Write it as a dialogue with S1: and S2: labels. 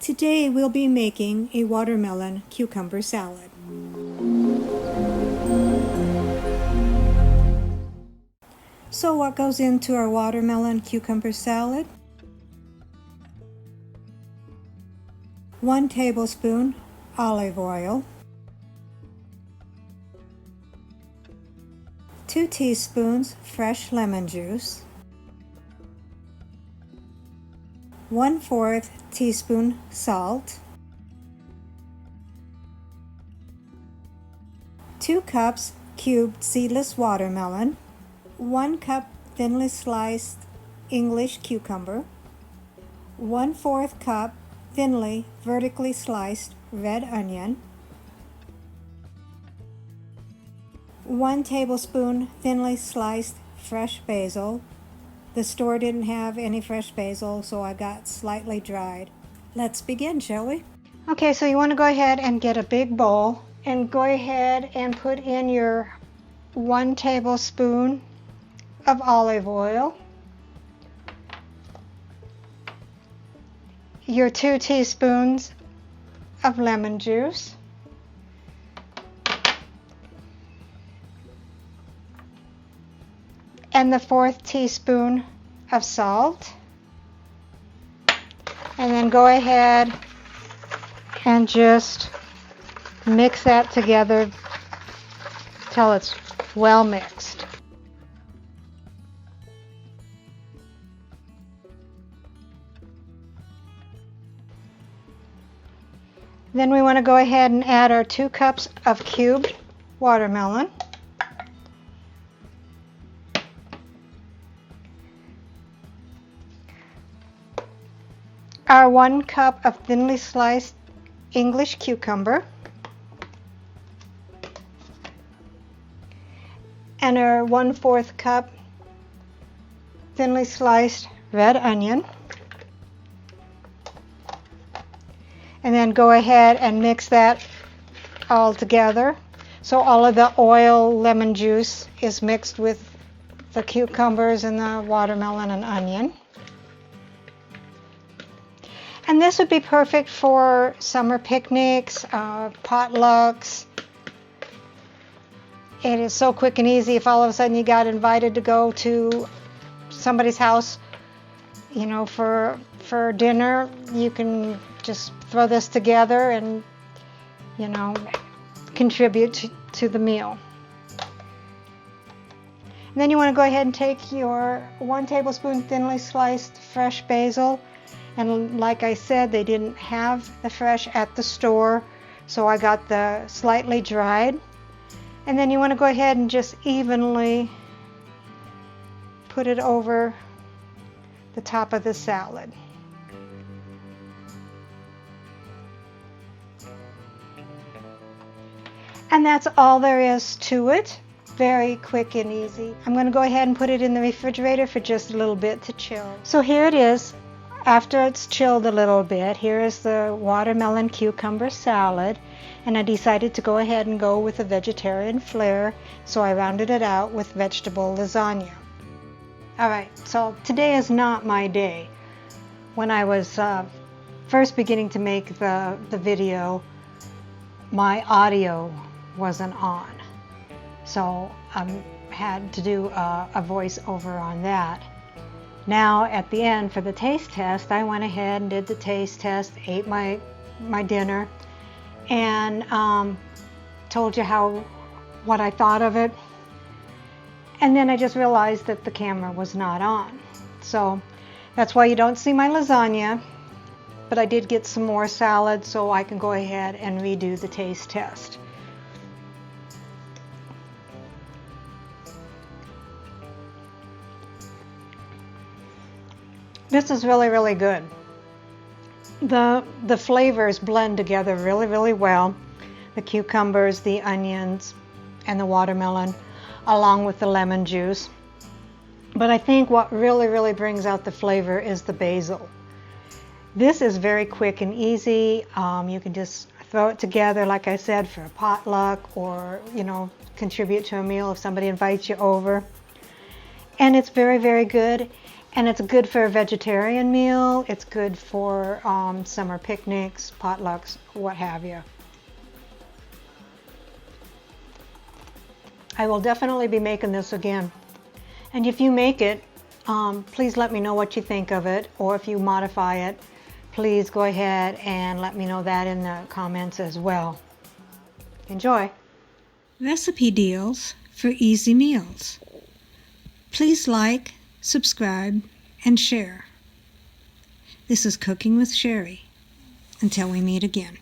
S1: Today we'll be making a watermelon cucumber salad. So what goes into our watermelon cucumber salad? 1 tablespoon olive oil, 2 teaspoons fresh lemon juice, 1/4 teaspoon salt, 2 cups cubed seedless watermelon, 1 cup thinly sliced English cucumber, 1/4 cup thinly vertically sliced red onion, 1 tablespoon thinly sliced fresh basil. The store didn't have any fresh basil, so I got slightly dried. Let's begin, shall we? Okay, so you want to go ahead and get a big bowl and go ahead and put in your 1 tablespoon of olive oil, your 2 teaspoons of lemon juice, and the 1/4 teaspoon of salt, and then go ahead and just mix that together till it's well mixed. Then we want to go ahead and add our 2 cups of cubed watermelon, our 1 cup of thinly sliced English cucumber, and our 1/4 cup thinly sliced red onion. And then go ahead and mix that all together so all of the oil, lemon juice is mixed with the cucumbers and the watermelon and onion. And this would be perfect for summer picnics, potlucks. It is so quick and easy. If all of a sudden you got invited to go to somebody's house, you know, for dinner, you can just throw this together and, you know, contribute to the meal. And then you want to go ahead and take your 1 tablespoon thinly sliced fresh basil. And like I said, they didn't have the fresh at the store, so I got the slightly dried. And then you want to go ahead and just evenly put it over the top of the salad. And that's all there is to it. Very quick and easy. I'm going to go ahead and put it in the refrigerator for just a little bit to chill. So here it is. After it's chilled a little bit, here is the watermelon cucumber salad. And I decided to go ahead and go with a vegetarian flair, so I rounded it out with vegetable lasagna. Alright, so today is not my day. When I was first beginning to make the video, my audio wasn't on, so I had to do a voiceover on that. Now at the end for the taste test, I went ahead and did the taste test, ate my dinner, and told you what I thought of it. And then I just realized that the camera was not on, so that's why you don't see my lasagna. But I did get some more salad, so I can go ahead and redo the taste test. This is really, really good. The flavors blend together really, really well. The cucumbers, the onions, and the watermelon, along with the lemon juice. But I think what really, really brings out the flavor is the basil. This is very quick and easy. You can just throw it together, like I said, for a potluck, or, you know, contribute to a meal if somebody invites you over. And it's very, very good. And it's good for a vegetarian meal. It's good for summer picnics, potlucks, what have you. I will definitely be making this again. And if you make it, please let me know what you think of it, or if you modify it, please go ahead and let me know that in the comments as well. Enjoy! Recipe deals for easy meals. Please like, subscribe, and share. This is Cooking with Sherry. Until we meet again.